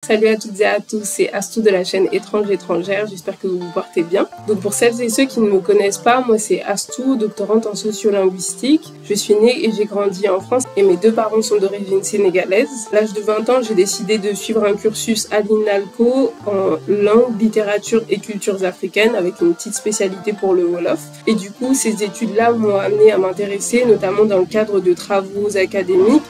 Salut à toutes et à tous, c'est Astou de la chaîne Étrange Étrangère, j'espère que vous vous portez bien. Donc pour celles et ceux qui ne me connaissent pas, moi c'est Astou, doctorante en sociolinguistique. Je suis née et j'ai grandi en France et mes deux parents sont d'origine sénégalaise. À l'âge de 20 ans, j'ai décidé de suivre un cursus à l'INALCO en langue, littérature et cultures africaines avec une petite spécialité pour le Wolof. Et du coup, ces études-là m'ont amené à m'intéresser, notamment dans le cadre de travaux académiques,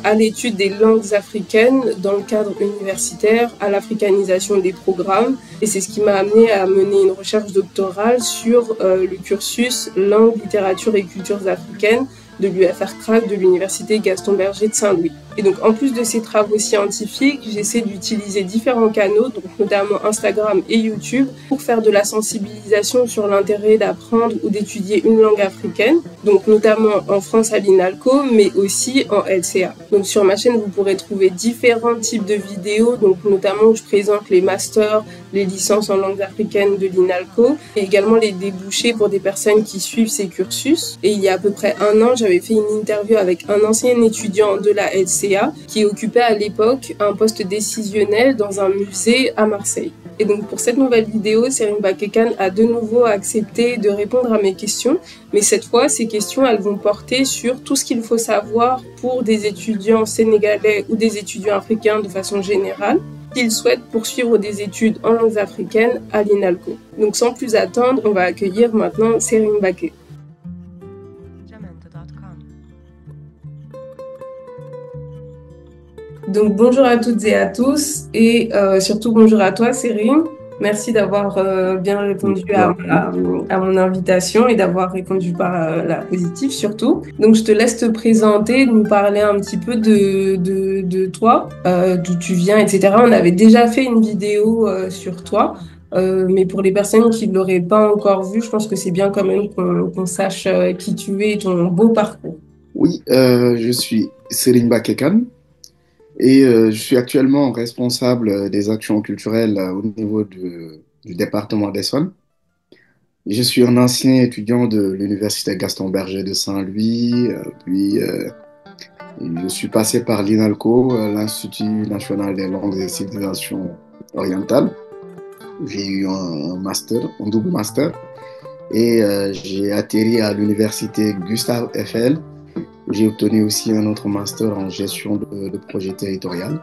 à l'étude des langues africaines dans le cadre universitaire, à l'africanisation des programmes. Et c'est ce qui m'a amené à mener une recherche doctorale sur le cursus langue, littérature et cultures africaines de l'UFR-CRAC de l'université Gaston Berger de Saint-Louis. Et donc, en plus de ces travaux scientifiques, j'essaie d'utiliser différents canaux, donc notamment Instagram et YouTube, pour faire de la sensibilisation sur l'intérêt d'apprendre ou d'étudier une langue africaine, donc notamment en France à l'INALCO, mais aussi en LCA. Donc, sur ma chaîne, vous pourrez trouver différents types de vidéos, donc notamment où je présente les masters, les licences en langue africaine de l'INALCO, et également les débouchés pour des personnes qui suivent ces cursus. Et il y a à peu près un an, j'avais fait une interview avec un ancien étudiant de la LCA qui occupait à l'époque un poste décisionnel dans un musée à Marseille. Et donc pour cette nouvelle vidéo, Serine Bakekan a de nouveau accepté de répondre à mes questions, mais cette fois, ces questions, elles vont porter sur tout ce qu'il faut savoir pour des étudiants sénégalais ou des étudiants africains de façon générale, s'ils souhaitent poursuivre des études en langues africaines à l'INALCO. Donc sans plus attendre, on va accueillir maintenant Serine Bakekan. Donc bonjour à toutes et à tous et surtout bonjour à toi Serine. Merci d'avoir bien répondu à mon invitation et d'avoir répondu par la positive surtout. Donc je te laisse te présenter, nous parler un petit peu de toi, d'où tu viens, etc. On avait déjà fait une vidéo sur toi. Mais pour les personnes qui ne l'auraient pas encore vu, je pense que c'est bien quand même qu'on sache qui tu es et ton beau parcours. Oui, je suis Serine Bakekan. Et je suis actuellement responsable des actions culturelles au niveau du département d'Essonne. Je suis un ancien étudiant de l'université Gaston Berger de Saint-Louis, puis je suis passé par l'INALCO, l'Institut national des langues et civilisations orientales. J'ai eu un master, un double master, et j'ai atterri à l'université Gustave Eiffel. J'ai obtenu aussi un autre master en gestion de projet territorial.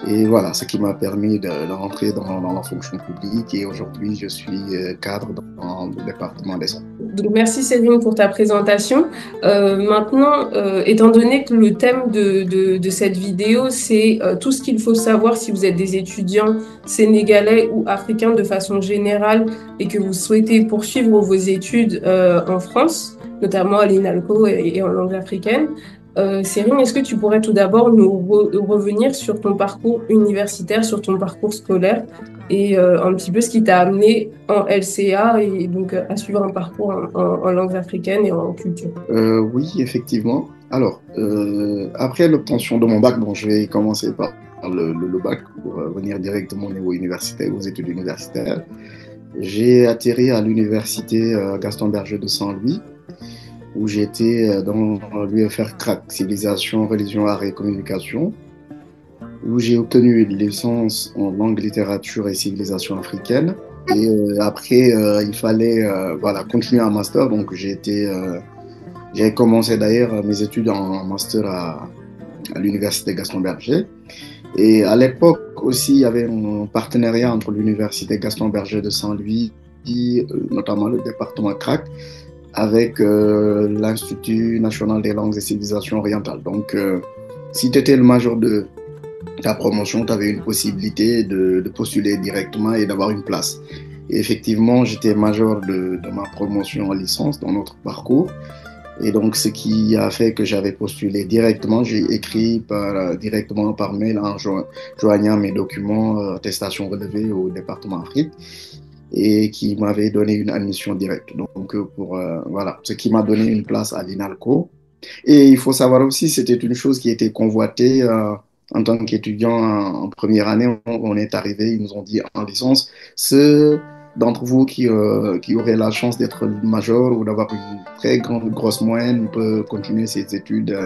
Et voilà, ce qui m'a permis de rentrer dans la fonction publique. Et aujourd'hui, je suis cadre dans le département des Sons. Donc, merci Céline pour ta présentation. Maintenant, étant donné que le thème de cette vidéo, c'est tout ce qu'il faut savoir si vous êtes des étudiants sénégalais ou africains de façon générale et que vous souhaitez poursuivre vos études en France, notamment à l'INALCO et en langue africaine. Céline, est-ce que tu pourrais tout d'abord nous revenir sur ton parcours universitaire, sur ton parcours scolaire et un petit peu ce qui t'a amené en LCA et donc à suivre un parcours en langues africaines et en culture? Oui, effectivement. Alors, après l'obtention de mon bac, bon, je vais commencer par le bac pour venir directement au niveau universitaire, aux études universitaires. J'ai atterri à l'université Gaston Berger de Saint-Louis, où j'étais dans l'UFR-CRAC, Civilisation, Religion, Art et Communication, où j'ai obtenu une licence en langue, littérature et civilisation africaine. Et après, il fallait voilà, continuer un master, donc j'ai commencé d'ailleurs mes études en master à l'université Gaston Berger. Et à l'époque aussi, il y avait un partenariat entre l'université Gaston Berger de Saint-Louis, notamment le département CRAC, avec l'Institut national des langues et civilisations orientales. Donc, si tu étais le major de ta promotion, tu avais une possibilité de postuler directement et d'avoir une place. Et effectivement, j'étais major de ma promotion en licence dans notre parcours. Et donc, ce qui a fait que j'avais postulé directement, j'ai écrit directement par mail en joignant mes documents, attestation relevée au département Afrique, et qui m'avait donné une admission directe. Donc, voilà, ce qui m'a donné une place à l'INALCO. Et il faut savoir aussi, c'était une chose qui était convoitée en tant qu'étudiant en première année. On est arrivé, ils nous ont dit en licence, ceux d'entre vous qui auraient la chance d'être major ou d'avoir une très grosse moyenne peut continuer ses études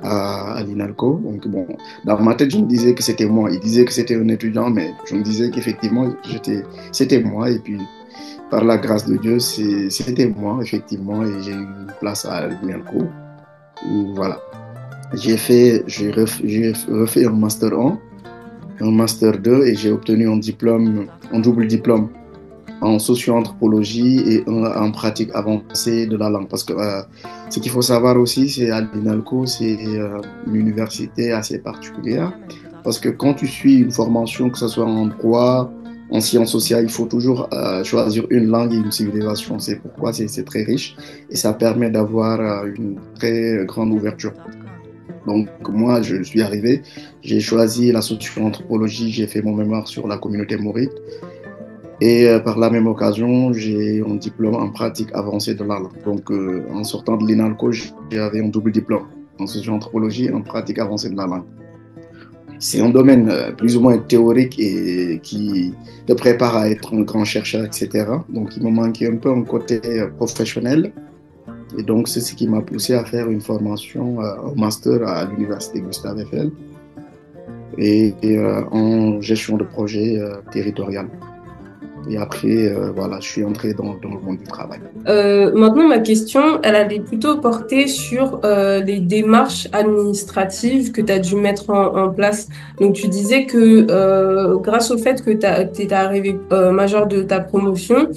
à l'INALCO. Donc, bon, dans ma tête, je me disais que c'était moi. Il disait que c'était un étudiant, mais je me disais qu'effectivement, c'était moi. Et puis, par la grâce de Dieu, c'était moi, effectivement, et j'ai eu une place à l'INALCO. Voilà. J'ai refait un Master 1, un Master 2, et j'ai obtenu un diplôme, un double diplôme en socio-anthropologie et en pratique avancée de la langue. Parce que ce qu'il faut savoir aussi, c'est à l'INALCO, c'est une université assez particulière. Parce que quand tu suis une formation, que ce soit en droit, en sciences sociales, il faut toujours choisir une langue et une civilisation. C'est pourquoi c'est très riche et ça permet d'avoir une très grande ouverture. Donc moi, je suis arrivé, j'ai choisi la socio-anthropologie, j'ai fait mon mémoire sur la communauté maurite. Et par la même occasion, j'ai un diplôme en pratique avancée de la langue. Donc, en sortant de l'INALCO, j'avais un double diplôme en socio-anthropologie et en pratique avancée de la langue. C'est un domaine plus ou moins théorique et qui te prépare à être un grand chercheur, etc. Donc, il me manquait un peu un côté professionnel. Et donc, c'est ce qui m'a poussé à faire une formation, un master à l'université Gustave Eiffel et en gestion de projet territorial. Et après, voilà, je suis entré dans le monde du travail. Maintenant, ma question, elle allait plutôt porter sur les démarches administratives que tu as dû mettre en place. Donc, tu disais que grâce au fait que tu étais arrivé major de ta promotion,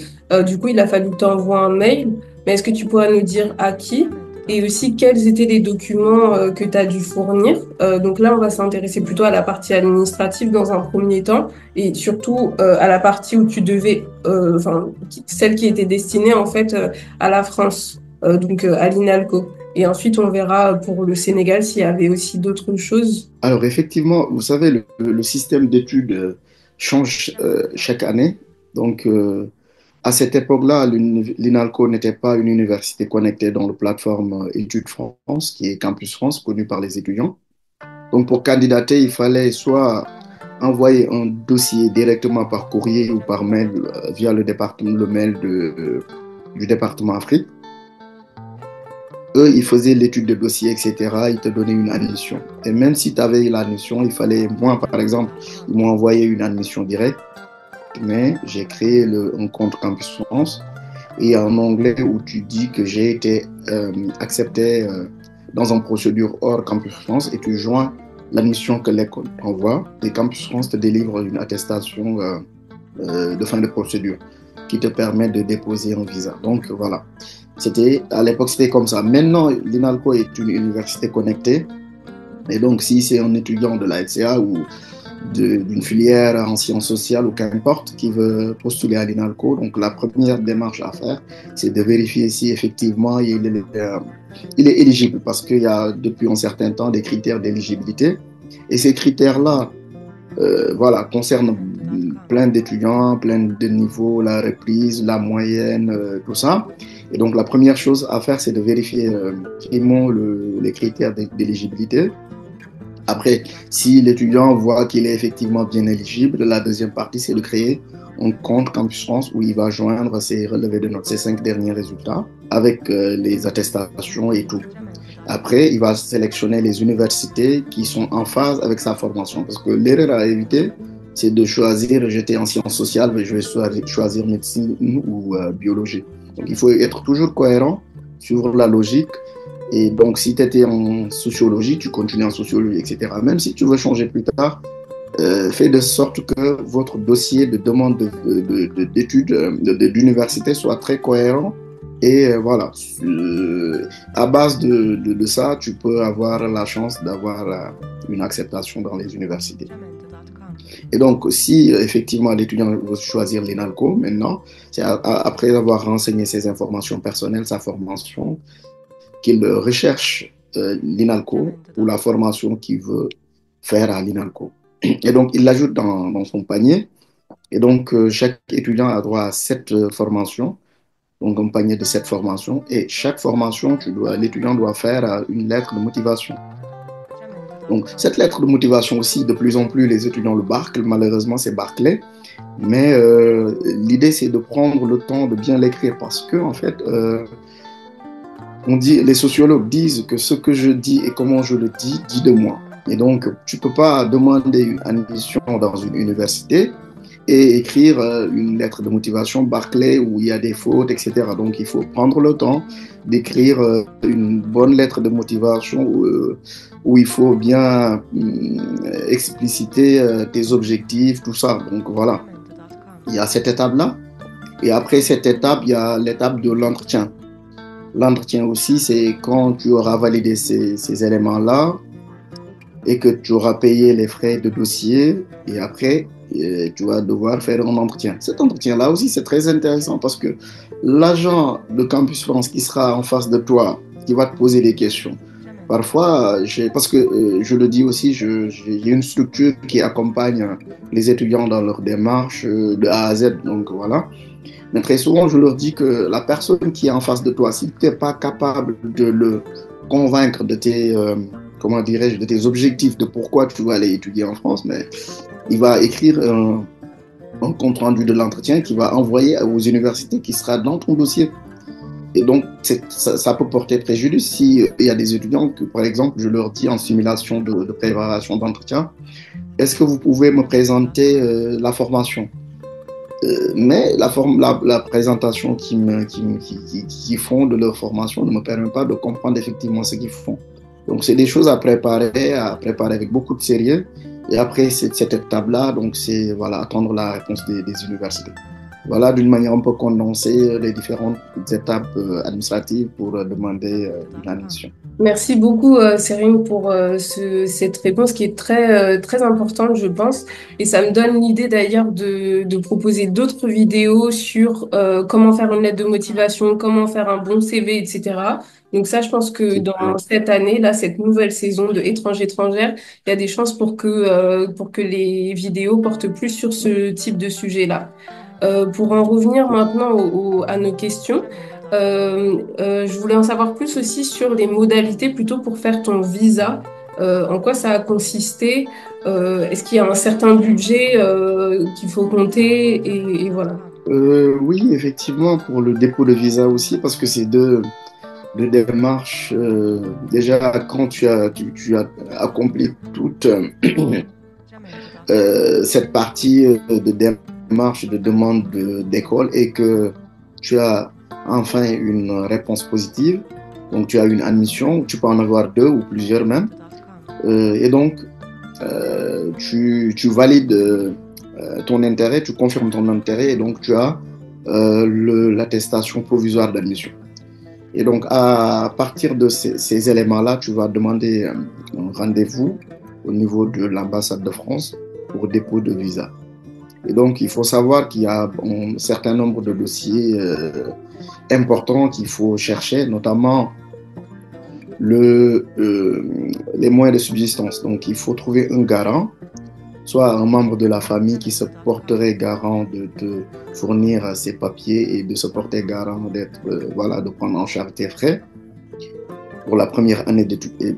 du coup, il a fallu que tu envoies un mail. Mais est-ce que tu pourrais nous dire à qui? Et aussi, quels étaient les documents que tu as dû fournir? Donc là, on va s'intéresser plutôt à la partie administrative dans un premier temps et surtout à la partie où tu devais, enfin, celle qui était destinée en fait à la France, donc à l'INALCO. Et ensuite, on verra pour le Sénégal s'il y avait aussi d'autres choses. Alors, effectivement, vous savez, le système d'études change chaque année. Donc, à cette époque-là, l'INALCO n'était pas une université connectée dans la plateforme Études France, qui est Campus France, connue par les étudiants. Donc, pour candidater, il fallait soit envoyer un dossier directement par courrier ou par mail via le mail du département Afrique. Eux, ils faisaient l'étude de dossier, etc. Ils te donnaient une admission. Et même si tu avais l'admission, il fallait, moi, par exemple, ils m'ont envoyé une admission directe, mais j'ai créé un compte Campus France. Et il y a un onglet où tu dis que j'ai été accepté dans une procédure hors Campus France et tu joins l'admission que l'école envoie. Et Campus France te délivre une attestation de fin de procédure qui te permet de déposer un visa. Donc voilà. À l'époque, c'était comme ça. Maintenant, l'INALCO est une université connectée. Et donc, si c'est un étudiant de la FCA ou d'une filière en sciences sociales ou qu'importe qui veut postuler à l'INALCO, donc la première démarche à faire, c'est de vérifier si effectivement il est éligible parce qu'il y a depuis un certain temps des critères d'éligibilité. Et ces critères-là, voilà, concernent plein d'étudiants, plein de niveaux, la reprise, la moyenne, tout ça. Et donc, la première chose à faire, c'est de vérifier vraiment les critères d'éligibilité. Après, si l'étudiant voit qu'il est effectivement bien éligible, la deuxième partie, c'est de créer un compte Campus France où il va joindre ses relevés de notes, ses 5 derniers résultats, avec les attestations et tout. Après, il va sélectionner les universités qui sont en phase avec sa formation. Parce que l'erreur à éviter, c'est de choisir, j'étais en sciences sociales, mais je vais choisir médecine ou biologie. Donc, il faut être toujours cohérent sur la logique. Et donc, si tu étais en sociologie, tu continues en sociologie, etc. Même si tu veux changer plus tard, fais de sorte que votre dossier de demande d'études d'université soit très cohérent. Et voilà, à base de ça, tu peux avoir la chance d'avoir une acceptation dans les universités. Et donc, si effectivement l'étudiant veut choisir l'INALCO maintenant, c'est après avoir renseigné ses informations personnelles, sa formation, qu'il recherche l'INALCO ou la formation qu'il veut faire à l'INALCO. Et donc, il l'ajoute dans son panier. Et donc, chaque étudiant a droit à 7 formations, donc un panier de 7 formations. Et chaque formation, l'étudiant doit faire une lettre de motivation. Donc, cette lettre de motivation aussi, de plus en plus, les étudiants le barclent. Malheureusement, c'est Barclay. Mais l'idée, c'est de prendre le temps de bien l'écrire parce que, en fait, On dit, les sociologues disent que ce que je dis et comment je le dis, dit de moi. Et donc, tu ne peux pas demander une admission dans une université et écrire une lettre de motivation Barclay où il y a des fautes, etc. Donc, il faut prendre le temps d'écrire une bonne lettre de motivation où il faut bien expliciter tes objectifs, tout ça. Donc, voilà, il y a cette étape-là. Et après cette étape, il y a l'étape de l'entretien. L'entretien aussi, c'est quand tu auras validé ces éléments-là et que tu auras payé les frais de dossier et après, tu vas devoir faire un entretien. Cet entretien-là aussi, c'est très intéressant parce que l'agent de Campus France qui sera en face de toi, qui va te poser des questions, parfois, parce que je le dis aussi, j'ai une structure qui accompagne les étudiants dans leur démarche de A à Z, donc voilà. Mais très souvent, je leur dis que la personne qui est en face de toi, si tu n'es pas capable de le convaincre de tes, comment dirais-je, de tes objectifs, de pourquoi tu vas aller étudier en France, mais il va écrire un compte rendu de l'entretien qu'il va envoyer aux universités qui sera dans ton dossier. Et donc, ça peut porter préjudice si il y a des étudiants que, par exemple, je leur dis en simulation de préparation d'entretien, est-ce que vous pouvez me présenter la formation? Mais la présentation qu'ils font de leur formation ne me permet pas de comprendre effectivement ce qu'ils font. Donc, c'est des choses à préparer avec beaucoup de sérieux. Et après cette étape-là, donc c'est voilà, attendre la réponse des universités. Voilà, d'une manière un peu condensée, les différentes étapes administratives pour demander une admission. Merci beaucoup, Serine, pour cette réponse qui est très importante, je pense. Et ça me donne l'idée d'ailleurs de proposer d'autres vidéos sur comment faire une lettre de motivation, comment faire un bon CV, etc. Donc ça, je pense que dans cette année, là, cette nouvelle saison de étrangers-étrangères, il y a des chances pour que les vidéos portent plus sur ce type de sujet-là. Pour en revenir maintenant à nos questions, je voulais en savoir plus aussi sur les modalités plutôt pour faire ton visa. En quoi ça a consisté? Est-ce qu'il y a un certain budget qu'il faut compter? Et voilà. Oui, effectivement, pour le dépôt de visa aussi, parce que c'est deux démarches. Déjà, quand tu as accompli toute cette partie de démarche de demande d'école et que tu as enfin une réponse positive, donc tu as une admission, tu peux en avoir deux ou plusieurs même, et donc tu valides ton intérêt, tu confirmes ton intérêt et donc tu as l'attestation provisoire d'admission. Et donc, à partir de ces éléments-là, tu vas demander un rendez-vous au niveau de l'ambassade de France pour dépôt de visa. Et donc, il faut savoir qu'il y a un certain nombre de dossiers importants qu'il faut chercher, notamment les moyens de subsistance. Donc, il faut trouver un garant, soit un membre de la famille qui se porterait garant de te fournir ses papiers et de se porter garant d'être, voilà, de prendre en charge tes frais pour la première année d'études.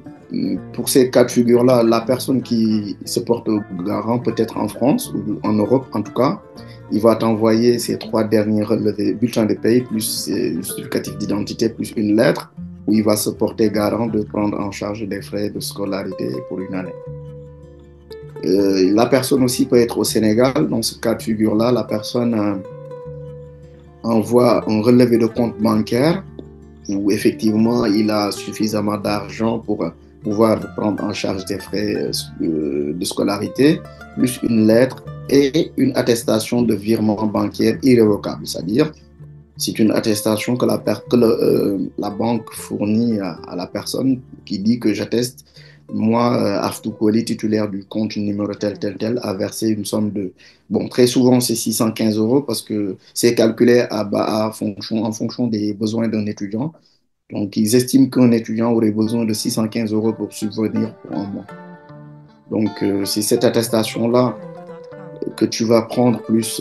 Pour ces cas de figure-là, la personne qui se porte garant peut être en France ou en Europe en tout cas. Il va t'envoyer ses 3 derniers relevés, bulletins de paye, plus justificatif d'identité, plus une lettre où il va se porter garant de prendre en charge des frais de scolarité pour une année. La personne aussi peut être au Sénégal. Dans ce cas de figure-là, la personne envoie un relevé de compte bancaire où effectivement il a suffisamment d'argent pour pouvoir prendre en charge des frais de scolarité, plus une lettre et une attestation de virement bancaire irrévocable. C'est-à-dire, c'est une attestation que la banque fournit à la personne qui dit que j'atteste, moi, Aftou Koli, titulaire du compte numéro tel, tel, tel, a versé une somme de... Bon, très souvent, c'est 615 euros parce que c'est calculé en fonction des besoins d'un étudiant. Donc, ils estiment qu'un étudiant aurait besoin de 615 euros pour subvenir pour un mois. Donc, c'est cette attestation-là que tu vas prendre plus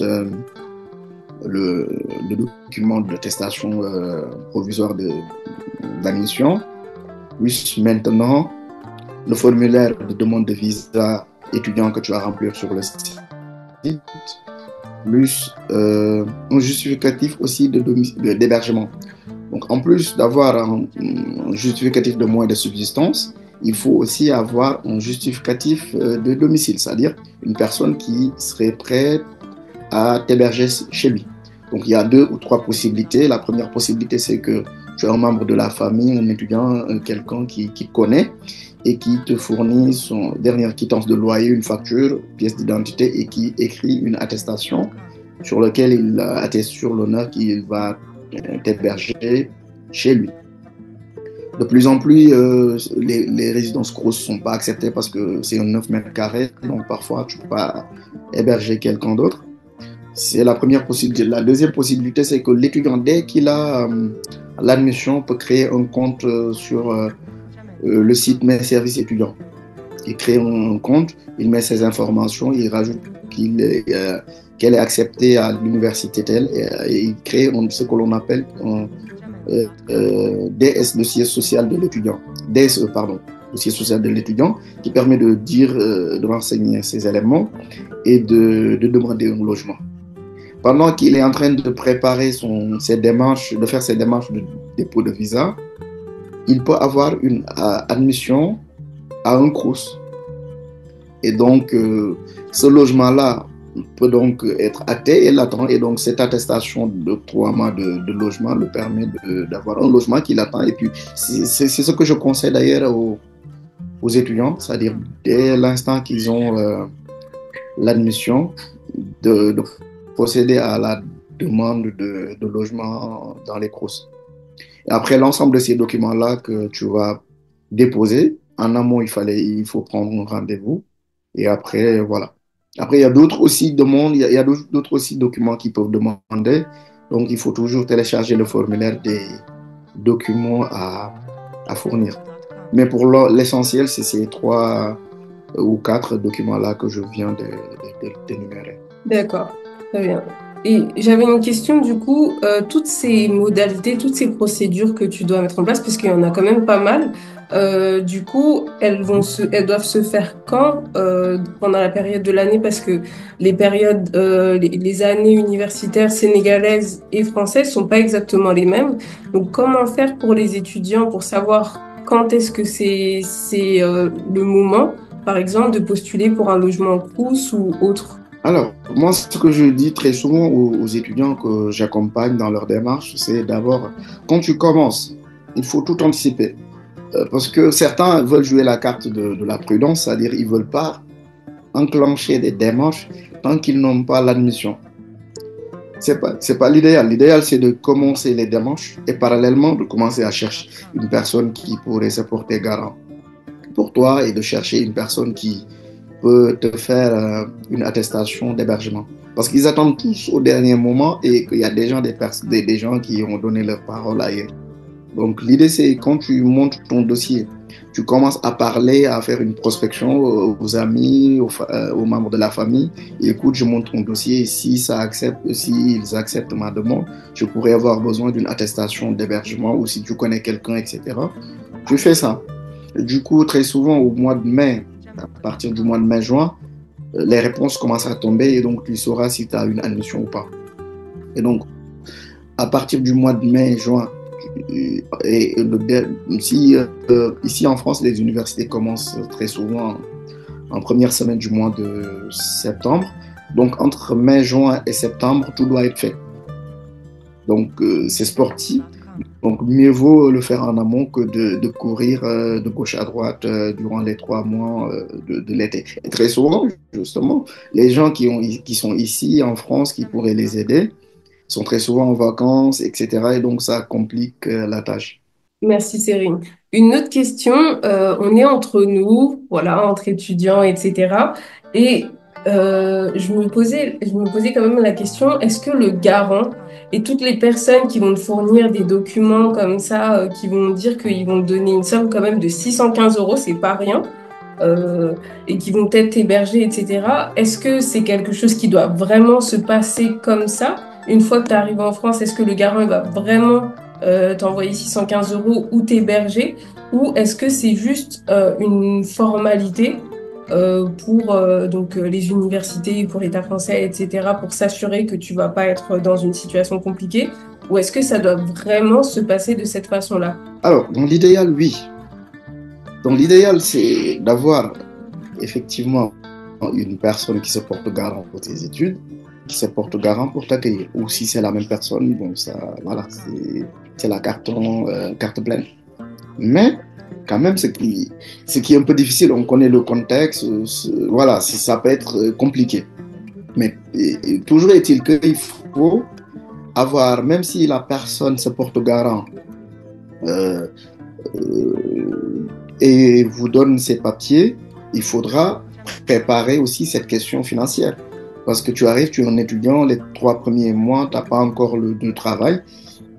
le document d'attestation provisoire d'admission, plus maintenant le formulaire de demande de visa étudiant que tu vas remplir sur le site, plus un justificatif aussi d'hébergement. Donc, en plus d'avoir un justificatif de moyens de subsistance, il faut aussi avoir un justificatif de domicile, c'est-à-dire une personne qui serait prête à t'héberger chez lui. Donc, il y a deux ou trois possibilités. La première possibilité, c'est que tu es un membre de la famille, un étudiant, quelqu'un qui connaît et qui te fournit son dernière quittance de loyer, une facture, pièce d'identité et qui écrit une attestation sur laquelle il atteste sur l'honneur qu'il va t'héberger chez lui. De plus en plus, les résidences grosses ne sont pas acceptées parce que c'est un 9 mètres carrés, donc parfois tu ne peux pas héberger quelqu'un d'autre. C'est la première possibilité. La deuxième possibilité, c'est que l'étudiant, dès qu'il a l'admission, peut créer un compte sur le site Mes services étudiants. Il crée un compte, il met ses informations, il rajoute qu'elle est acceptée à l'université telle et il crée ce que l'on appelle un DS, dossier social de l'étudiant. DSE, pardon, dossier social de l'étudiant, qui permet de dire, de renseigner ces éléments et de demander un logement. Pendant qu'il est en train de préparer ses démarches, de faire ses démarches de dépôt de visa, il peut avoir une admission à un CROUS. Et donc, ce logement-là peut donc être acté et l'attend. Et donc, cette attestation d'octroiement de logement le permet d'avoir un logement qui l'attend. Et puis, c'est ce que je conseille d'ailleurs aux étudiants, c'est-à-dire dès l'instant qu'ils ont l'admission, de procéder à la demande de logement dans les CROUS. Et après l'ensemble de ces documents-là que tu vas déposer, en amont, il faut prendre un rendez-vous. Et après, voilà. Après, il y a d'autres aussi demandes, il y a d'autres aussi documents qui peuvent demander. Donc, il faut toujours télécharger le formulaire des documents à fournir. Mais pour l'essentiel, c'est ces trois ou quatre documents-là que je viens d'énumérer. D'accord, très bien. Et j'avais une question du coup, toutes ces modalités, toutes ces procédures que tu dois mettre en place, parce qu'il y en a quand même pas mal, du coup, elles doivent se faire quand, pendant la période de l'année, parce que les périodes, les années universitaires sénégalaises et françaises sont pas exactement les mêmes. Donc, comment faire pour les étudiants pour savoir quand est-ce que c'est le moment, par exemple, de postuler pour un logement en Crous ou autre? Alors, moi, ce que je dis très souvent aux étudiants que j'accompagne dans leur démarche, c'est d'abord, quand tu commences, il faut tout anticiper. Parce que certains veulent jouer la carte de la prudence, c'est-à-dire ils ne veulent pas enclencher des démarches tant qu'ils n'ont pas l'admission. C'est pas l'idéal. L'idéal, c'est de commencer les démarches et parallèlement de commencer à chercher une personne qui pourrait se porter garant pour toi et de chercher une personne qui peut te faire une attestation d'hébergement. Parce qu'ils attendent tous au dernier moment et qu'il y a déjà des gens qui ont donné leur parole ailleurs. Donc l'idée, c'est quand tu montes ton dossier, tu commences à parler, à faire une prospection aux amis, aux membres de la famille. Et écoute, je monte ton dossier et si ils acceptent ma demande, je pourrais avoir besoin d'une attestation d'hébergement ou si tu connais quelqu'un, etc. Tu fais ça. Du coup, très souvent, au mois de mai, à partir du mois de mai-juin, les réponses commencent à tomber et donc tu sauras si tu as une admission ou pas. Et donc, à partir du mois de mai-juin, si ici en France, les universités commencent très souvent en première semaine du mois de septembre. Donc, entre mai, juin et septembre, tout doit être fait. Donc, c'est sportif. Donc, mieux vaut le faire en amont que de courir de gauche à droite durant les 3 mois de l'été. Et très souvent, justement, les gens qui sont ici en France, qui pourraient les aider, sont très souvent en vacances, etc. Et donc, ça complique la tâche. Merci Cyrine. Une autre question, on est entre nous, voilà, entre étudiants, etc. Et je me posais quand même la question, est-ce que le garant et toutes les personnes qui vont te fournir des documents comme ça, qui vont dire qu'ils vont te donner une somme quand même de 615 euros, c'est pas rien, et qui vont peut-être t'héberger, etc. Est-ce que c'est quelque chose qui doit vraiment se passer comme ça? Une fois que tu arrives en France, est-ce que le garant il va vraiment t'envoyer 615 euros ou t'héberger? Ou est-ce que c'est juste une formalité pour donc les universités, pour l'État français, etc., pour s'assurer que tu vas pas être dans une situation compliquée? Ou est-ce que ça doit vraiment se passer de cette façon-là? Alors, dans l'idéal, oui. Dans l'idéal, c'est d'avoir effectivement une personne qui se porte garant pour tes études, qui se porte garant pour t'accueillir. Ou si c'est la même personne, bon, ça, voilà, c'est la carte pleine. Mais quand même, ce qui est un peu difficile, on connaît le contexte, voilà, ça peut être compliqué. Mais toujours est-il qu'il faut avoir, même si la personne se porte garant euh, et vous donne ses papiers, il faudra préparer aussi cette question financière. Parce que tu arrives, tu es un étudiant, les 3 premiers mois, tu n'as pas encore de travail,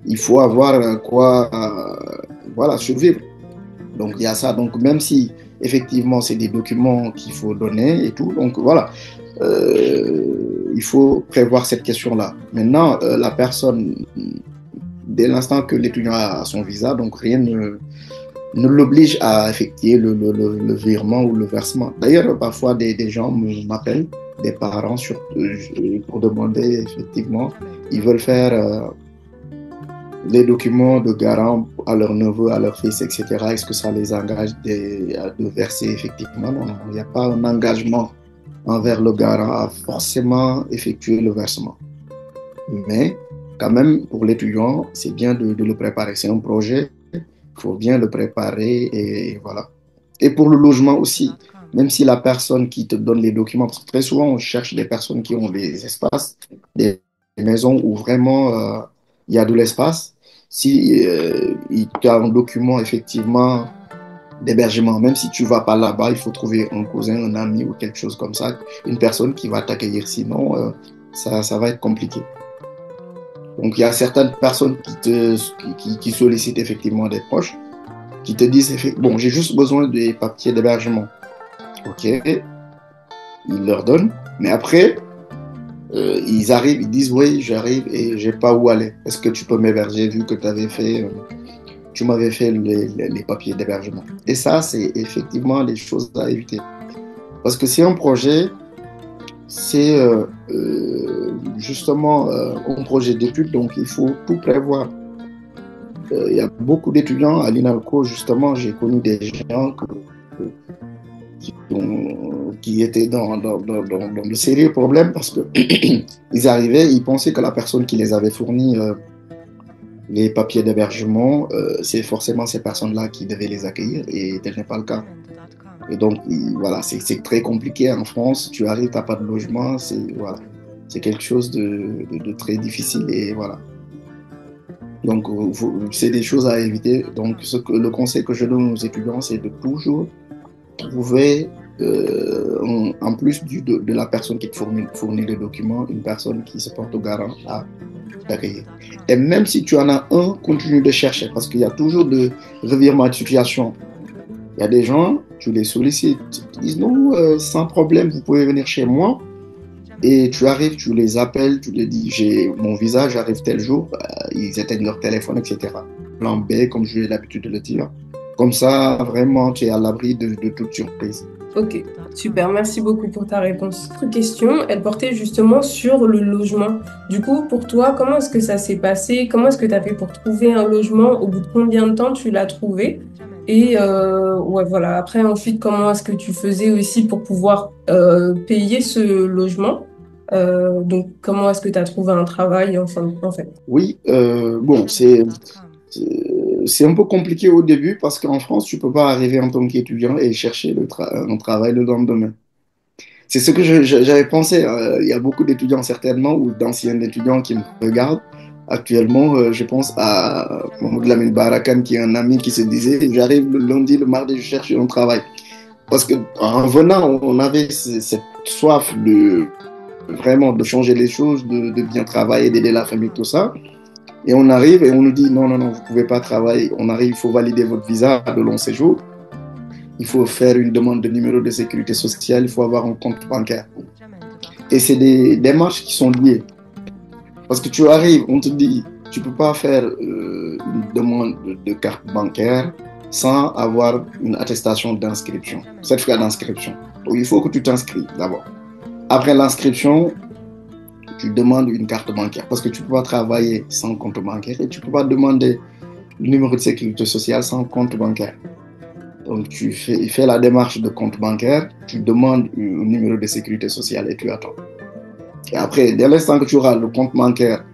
il faut avoir quoi voilà, survivre. Donc il y a ça. Donc même si effectivement c'est des documents qu'il faut donner et tout, donc voilà, il faut prévoir cette question-là. Maintenant, la personne, dès l'instant que l'étudiant a son visa, donc rien ne l'oblige à effectuer le virement ou le versement. D'ailleurs, parfois des gens m'appellent, des parents pour demander effectivement, ils veulent faire les documents de garant à leur neveu, à leur fils, etc. Est-ce que ça les engage de verser effectivement? Non, non, il n'y a pas un engagement envers le garant à forcément effectuer le versement. Mais quand même, pour l'étudiant, c'est bien de le préparer. C'est un projet, il faut bien le préparer et voilà. Et pour le logement aussi, même si la personne qui te donne les documents, parce que très souvent on cherche des personnes qui ont des espaces, des maisons où vraiment il y a de l'espace. Si il y a un document effectivement d'hébergement, même si tu ne vas pas là-bas, il faut trouver un cousin, un ami ou quelque chose comme ça, une personne qui va t'accueillir. Sinon, ça va être compliqué. Donc, il y a certaines personnes qui sollicitent effectivement des proches, qui te disent, bon, j'ai juste besoin des papiers d'hébergement. OK, ils leur donnent. Mais après, ils arrivent, ils disent, oui, j'arrive et j'ai pas où aller. Est-ce que tu peux m'héberger vu que tu m'avais fait les papiers d'hébergement. Et ça, c'est effectivement les choses à éviter. Parce que c'est un projet, c'est justement un projet d'études, donc il faut tout prévoir. Il y a beaucoup d'étudiants à l'INALCO, justement, j'ai connu des gens qui étaient dans de sérieux problèmes parce que ils arrivaient, ils pensaient que la personne qui les avait fourni les papiers d'hébergement, c'est forcément ces personnes-là qui devaient les accueillir et tel n'est pas le cas. Et donc, voilà, c'est très compliqué en France. Tu arrives, tu n'as pas de logement, voilà, c'est quelque chose de très difficile et voilà. Donc, c'est des choses à éviter. Donc, le conseil que je donne aux étudiants, c'est de toujours trouver, en plus de la personne qui te fournit les documents, une personne qui se porte au garant à t'accueillir. Et même si tu en as un, continue de chercher parce qu'il y a toujours de revirements de situation. Il y a des gens, tu les sollicites, ils te disent non, sans problème, vous pouvez venir chez moi. Et tu arrives, tu les appelles, tu les dis, j'ai mon visa, j'arrive tel jour, ils éteignent leur téléphone, etc. Plan B, comme j'ai l'habitude de le dire. Comme ça, vraiment, tu es à l'abri de toute surprise. Ok, super, merci beaucoup pour ta réponse. Autre question, elle portait justement sur le logement. Du coup, pour toi, comment est-ce que ça s'est passé? Comment est-ce que tu as fait pour trouver un logement? Au bout de combien de temps tu l'as trouvé? Et ouais, voilà. Après, ensuite, comment est-ce que tu faisais aussi pour pouvoir payer ce logement? Donc, comment est-ce que tu as trouvé un travail en fait? Oui, bon, c'est un peu compliqué au début parce qu'en France, tu ne peux pas arriver en tant qu'étudiant et chercher un travail le lendemain. C'est ce que j'avais pensé. Il y a beaucoup d'étudiants certainement ou d'anciens étudiants qui me regardent. Actuellement, je pense à Mahmoud Lamine Barakan qui est un ami qui se disait j'arrive le lundi, le mardi, je cherche un travail. Parce que en venant, on avait cette soif de vraiment de changer les choses, de bien travailler, d'aider la famille, tout ça. Et on arrive et on nous dit non, non, non, vous ne pouvez pas travailler. On arrive, il faut valider votre visa de long séjour. Il faut faire une demande de numéro de sécurité sociale. Il faut avoir un compte bancaire. Et c'est des démarches qui sont liées. Parce que tu arrives, on te dit, tu ne peux pas faire une demande de carte bancaire sans avoir une attestation d'inscription, certificat d'inscription. Donc, il faut que tu t'inscris d'abord. Après l'inscription, tu demandes une carte bancaire parce que tu ne peux pas travailler sans compte bancaire et tu ne peux pas demander le numéro de sécurité sociale sans compte bancaire. Donc, fais la démarche de compte bancaire, tu demandes un numéro de sécurité sociale et tu attends. Et après, dès l'instant que tu auras le compte bancaire,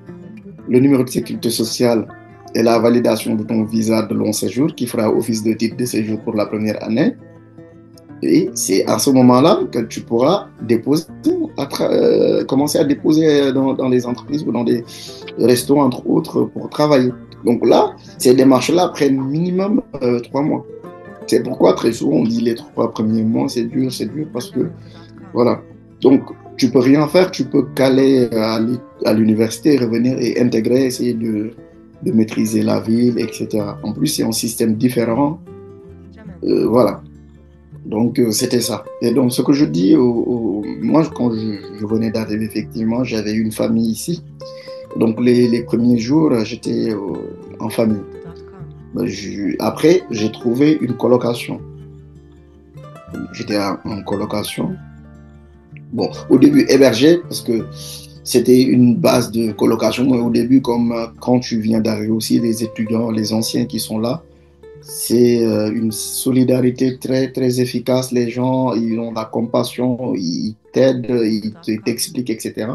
le numéro de sécurité sociale et la validation de ton visa de long séjour qui fera office de titre de séjour pour la première année, et c'est à ce moment-là que tu pourras déposer, commencer à déposer dans les entreprises ou dans des restos, entre autres, pour travailler. Donc là, ces démarches-là prennent minimum 3 mois. C'est pourquoi très souvent on dit les 3 premiers mois, c'est dur parce que voilà. Donc tu peux rien faire, tu peux caler à l'université, revenir et intégrer, essayer de maîtriser la ville, etc. En plus, c'est un système différent. Voilà. Donc, c'était ça. Et donc, ce que je dis, moi, quand je venais d'arriver, effectivement, j'avais une famille ici. Donc, les premiers jours, j'étais en famille. Après, j'ai trouvé une colocation. J'étais en colocation. Bon, au début, hébergé, parce que c'était une base de colocation. Mais au début, comme quand tu viens d'arriver aussi, les étudiants, les anciens qui sont là, c'est une solidarité très, très efficace. Les gens, ils ont de la compassion, ils t'aident, t'expliquent, etc.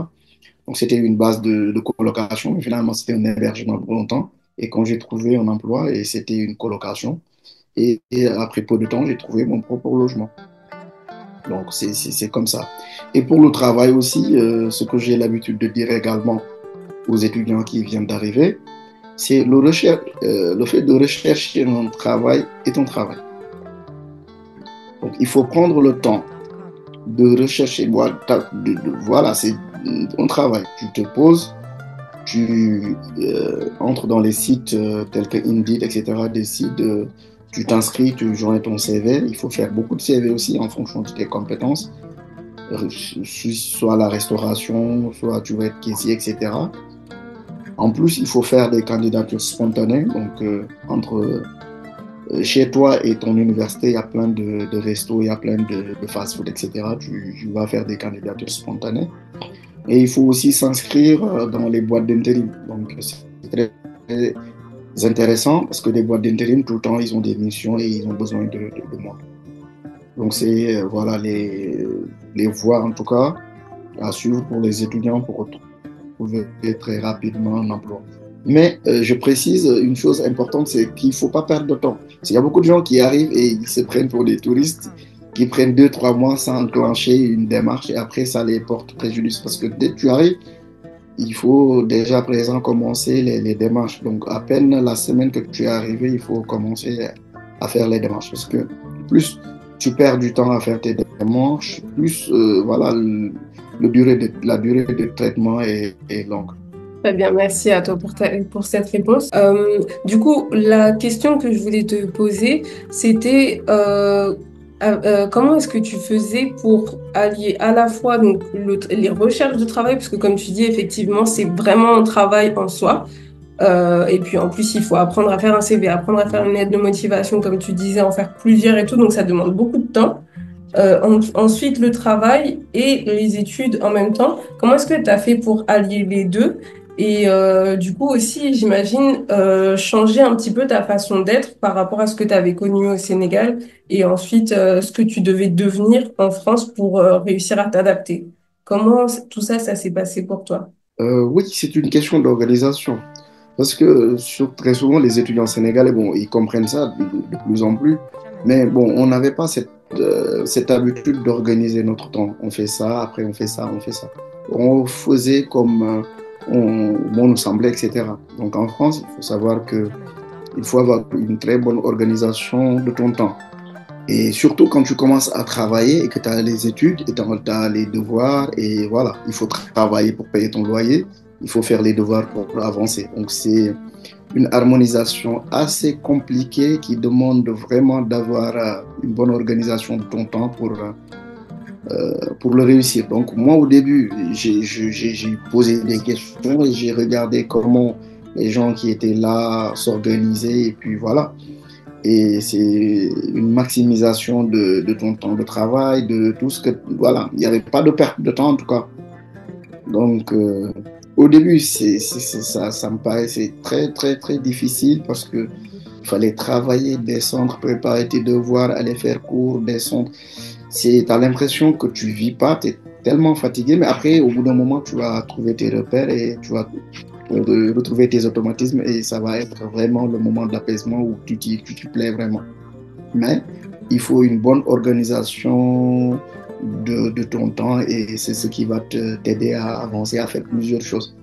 Donc, c'était une base de colocation. Mais finalement, c'était un hébergement pour longtemps. Et quand j'ai trouvé un emploi, et c'était une colocation. Et après peu de temps, j'ai trouvé mon propre logement. Donc, c'est comme ça. Et pour le travail aussi, ce que j'ai l'habitude de dire également aux étudiants qui viennent d'arriver, c'est le fait de rechercher un travail est un travail. Donc, il faut prendre le temps de rechercher. Voilà, c'est un travail. Tu te poses, tu entres dans les sites tels que Indeed, etc., des sites, tu t'inscris, tu joins ton CV. Il faut faire beaucoup de CV aussi en fonction de tes compétences, soit la restauration, soit tu vas être caissier, etc. En plus, il faut faire des candidatures spontanées. Donc, entre chez toi et ton université, il y a plein de restos, il y a plein de fast-food, etc. Tu vas faire des candidatures spontanées. Et il faut aussi s'inscrire dans les boîtes d'intérim. Donc, c'est très, très intéressant parce que les boîtes d'intérim, tout le temps, ils ont des missions et ils ont besoin de monde. Donc, c'est voilà les voies, en tout cas, à suivre pour les étudiants pour trouver très rapidement un emploi. Mais je précise une chose importante, c'est qu'il ne faut pas perdre de temps. Il y a beaucoup de gens qui arrivent et ils se prennent pour des touristes, qui prennent 2, 3 mois sans enclencher une démarche et après ça les porte préjudice. Parce que dès que tu arrives, il faut déjà à présent commencer les démarches. Donc à peine la semaine que tu es arrivé, il faut commencer à faire les démarches. Parce que plus tu perds du temps à faire tes démarches, plus voilà, la durée de traitement est longue. Très bien, merci à toi pour cette réponse. Du coup, la question que je voulais te poser, c'était comment est-ce que tu faisais pour allier à la fois donc, les recherches de travail, parce que comme tu dis, effectivement, c'est vraiment un travail en soi. Et puis en plus, il faut apprendre à faire un CV, apprendre à faire une lettre de motivation, comme tu disais, en faire plusieurs et tout, donc ça demande beaucoup de temps. Ensuite, le travail et les études en même temps. Comment est-ce que tu as fait pour allier les deux? Et du coup aussi, j'imagine, changer un petit peu ta façon d'être par rapport à ce que tu avais connu au Sénégal et ensuite ce que tu devais devenir en France pour réussir à t'adapter. Comment tout ça, ça s'est passé pour toi? Oui, c'est une question d'organisation. Parce que très souvent, les étudiants sénégalais, bon, ils comprennent ça de plus en plus. Mais bon, on n'avait pas cette habitude d'organiser notre temps. On fait ça, après on fait ça, on fait ça. On faisait comme bon nous semblait, etc. Donc en France, il faut savoir que il faut avoir une très bonne organisation de ton temps. Et surtout quand tu commences à travailler et que tu as les études et tu as les devoirs et voilà, il faut travailler pour payer ton loyer, il faut faire les devoirs pour avancer. Donc c'est une harmonisation assez compliquée qui demande vraiment d'avoir une bonne organisation de ton temps pour le réussir. Donc moi au début, j'ai posé des questions et j'ai regardé comment les gens qui étaient là s'organisaient et puis voilà. Et c'est une maximisation de ton temps de travail, de tout ce que... Voilà, il n'y avait pas de perte de temps en tout cas. Donc, au début, ça me paraissait très, très, très difficile parce que il fallait travailler, descendre, préparer tes devoirs, aller faire cours, descendre. T'as l'impression que tu vis pas, tu es tellement fatigué, mais après, au bout d'un moment, tu vas trouver tes repères et tu vas retrouver tes automatismes et ça va être vraiment le moment d'apaisement où tu t'y plais vraiment. Mais il faut une bonne organisation de ton temps et c'est ce qui va t'aider à avancer, à faire plusieurs choses.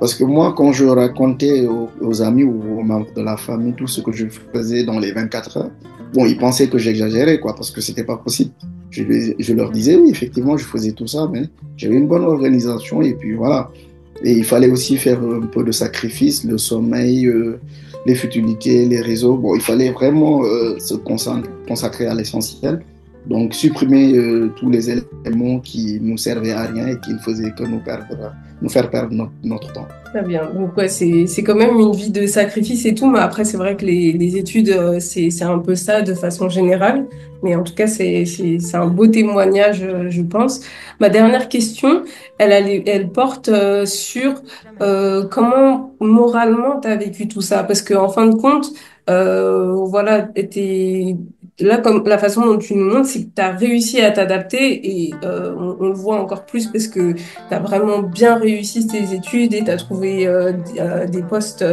Parce que moi, quand je racontais aux amis ou aux membres de la famille tout ce que je faisais dans les 24 heures, bon, ils pensaient que j'exagérais, quoi, parce que c'était pas possible. Je leur disais, oui, effectivement, je faisais tout ça, mais j'avais une bonne organisation et puis voilà. Et il fallait aussi faire un peu de sacrifice, le sommeil, les futilités, les réseaux. Bon, il fallait vraiment se consacrer à l'essentiel. Donc, supprimer tous les éléments qui nous servaient à rien et qui ne faisaient que nous faire perdre notre temps. Très bien. Donc ouais, c'est quand même une vie de sacrifice et tout, mais après c'est vrai que les études c'est un peu ça de façon générale, mais en tout cas c'est un beau témoignage je pense. Ma dernière question, elle porte sur comment moralement tu as vécu tout ça parce que en fin de compte voilà, là comme la façon dont tu nous montres, c'est que tu as réussi à t'adapter et on le voit encore plus parce que tu as vraiment bien réussi tes études et tu as trouvé des postes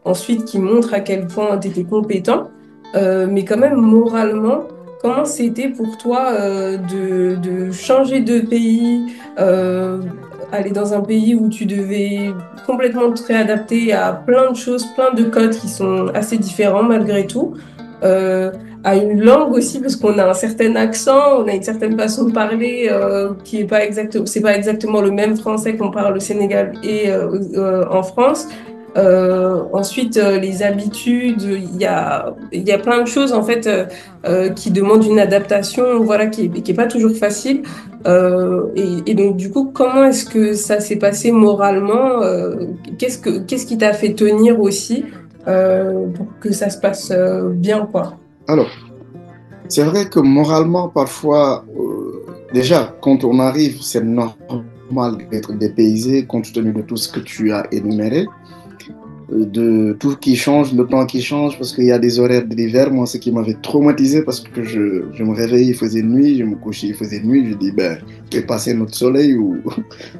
ensuite qui montrent à quel point tu étais compétent. Mais quand même, moralement, comment c'était pour toi de changer de pays, aller dans un pays où tu devais complètement te réadapter à plein de choses, plein de codes qui sont assez différents malgré tout, euh, à une langue aussi parce qu'on a un certain accent, on a une certaine façon de parler qui est pas exactement, c'est pas exactement le même français qu'on parle au Sénégal et en France. Ensuite, les habitudes, il y a plein de choses en fait qui demandent une adaptation, voilà, qui est pas toujours facile. Et donc du coup, comment est-ce que ça s'est passé moralement? Qu'est-ce qui t'a fait tenir aussi pour que ça se passe bien, quoi? Alors, c'est vrai que moralement, parfois, déjà, quand on arrive, c'est normal d'être dépaysé compte tenu de tout ce que tu as énuméré, de tout qui change, le temps qui change, parce qu'il y a des horaires de l'hiver. Moi, ce qui m'avait traumatisé, parce que je me réveillais, il faisait nuit, je me couchais, il faisait nuit, je dis, ben, je vais passer notre soleil. Ou...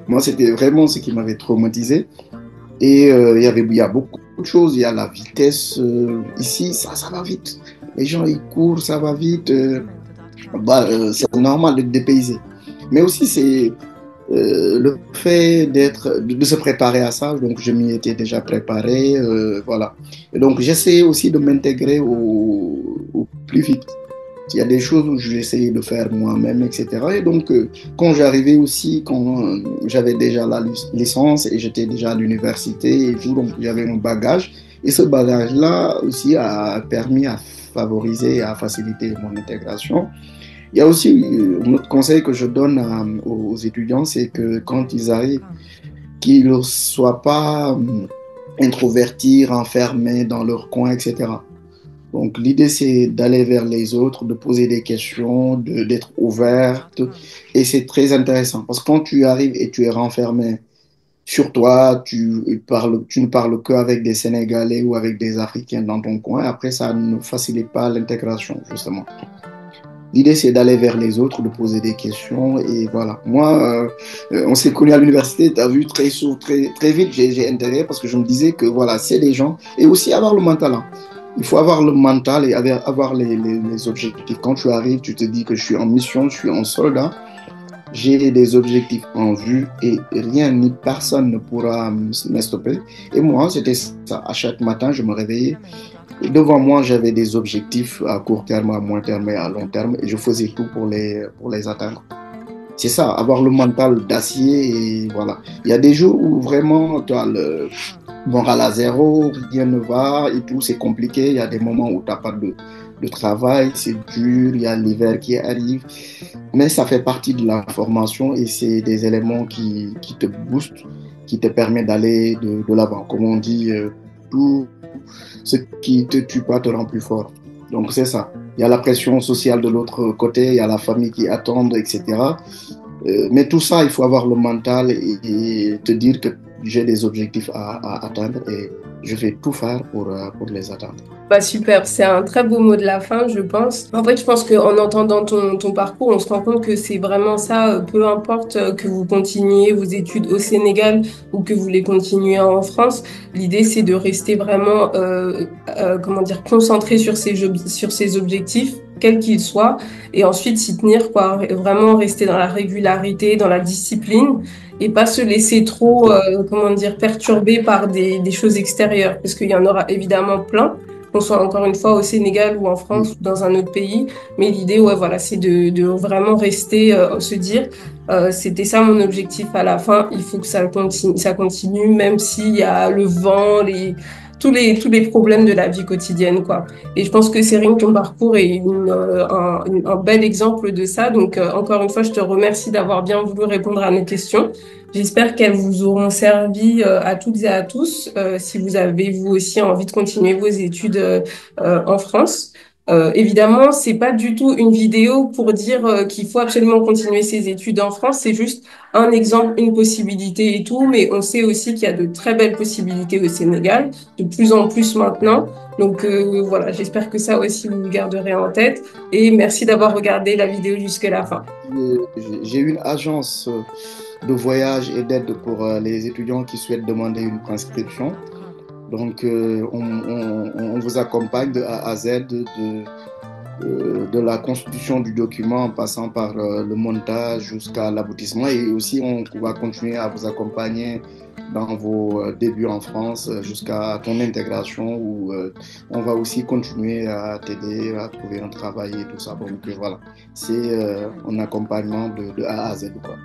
Moi, c'était vraiment ce qui m'avait traumatisé. Et il y a beaucoup de choses. Il y a la vitesse. Ici, ça va vite. Les gens, ils courent, ça va vite. C'est normal d'être dépaysé. Mais aussi, c'est le fait de se préparer à ça. Donc, je m'y étais déjà préparé. Voilà. Et donc, j'essaie aussi de m'intégrer au plus vite. Il y a des choses où j'essayais de faire moi-même, etc. Et donc, quand j'arrivais aussi, quand j'avais déjà la licence et j'étais déjà à l'université et tout, donc j'avais mon bagage. Et ce bagage-là aussi a permis à favoriser, à faciliter mon intégration. Il y a aussi un autre conseil que je donne aux étudiants, c'est que quand ils arrivent, qu'ils ne soient pas introvertis, renfermés dans leur coin, etc. Donc, l'idée, c'est d'aller vers les autres, de poser des questions, d'être ouverte. Et c'est très intéressant parce que quand tu arrives et tu es renfermé sur toi, tu ne parles qu'avec des Sénégalais ou avec des Africains dans ton coin. Après, ça ne facilite pas l'intégration, justement. L'idée, c'est d'aller vers les autres, de poser des questions. Et voilà. Moi, on s'est connus à l'université, tu as vu, très vite, j'ai intégré parce que je me disais que voilà, c'est les gens. Et aussi avoir le mental, hein. Il faut avoir le mental et avoir les objectifs. Quand tu arrives, tu te dis que je suis en mission, je suis en soldat, j'ai des objectifs en vue et rien ni personne ne pourra me stopper. Et moi, c'était ça. À chaque matin, je me réveillais. Et devant moi, j'avais des objectifs à court terme, à moyen terme et à long terme et je faisais tout pour les atteindre. C'est ça, avoir le mental d'acier et voilà. Il y a des jours où vraiment tu as le moral à zéro, rien ne va et tout, c'est compliqué. Il y a des moments où tu n'as pas de travail, c'est dur, il y a l'hiver qui arrive. Mais ça fait partie de la formation et c'est des éléments qui te boostent, qui te permettent d'aller de l'avant. Comme on dit, tout ce qui te tue pas te rend plus fort. Donc c'est ça. Il y a la pression sociale de l'autre côté, il y a la famille qui attend, etc. Mais tout ça, il faut avoir le mental et te dire que j'ai des objectifs à atteindre et je vais tout faire pour les atteindre. Bah super, c'est un très beau mot de la fin, je pense. En fait, je pense qu'en entendant ton parcours, on se rend compte que c'est vraiment ça, peu importe que vous continuiez vos études au Sénégal ou que vous les continuez en France, l'idée c'est de rester vraiment, comment dire, concentré sur sur ses objectifs, quels qu'ils soient, et ensuite s'y tenir, quoi. Vraiment rester dans la régularité, dans la discipline, et pas se laisser trop, comment dire, perturber par des choses extérieures, parce qu'il y en aura évidemment plein, qu'on soit encore une fois au Sénégal ou en France ou dans un autre pays. Mais l'idée, ouais, voilà, c'est de vraiment rester, se dire, c'était ça mon objectif à la fin. Il faut que ça continue, même s'il y a le vent, tous les problèmes de la vie quotidienne, quoi. Et je pense que Céline, ton parcours est un bel exemple de ça. Donc, encore une fois, je te remercie d'avoir bien voulu répondre à mes questions. J'espère qu'elles vous auront servi à toutes et à tous si vous avez vous aussi envie de continuer vos études en France. Évidemment, c'est pas du tout une vidéo pour dire qu'il faut absolument continuer ses études en France. C'est juste un exemple, une possibilité et tout. Mais on sait aussi qu'il y a de très belles possibilités au Sénégal, de plus en plus maintenant. Donc voilà, j'espère que ça aussi vous le garderez en tête. Et merci d'avoir regardé la vidéo jusqu'à la fin. J'ai une agence de voyage et d'aide pour les étudiants qui souhaitent demander une prescription. Donc, on vous accompagne de A à Z, de la constitution du document en passant par le montage jusqu'à l'aboutissement. Et aussi, on va continuer à vous accompagner dans vos débuts en France jusqu'à ton intégration où on va aussi continuer à t'aider à trouver un travail et tout ça. Donc, voilà, c'est un accompagnement de A à Z, quoi.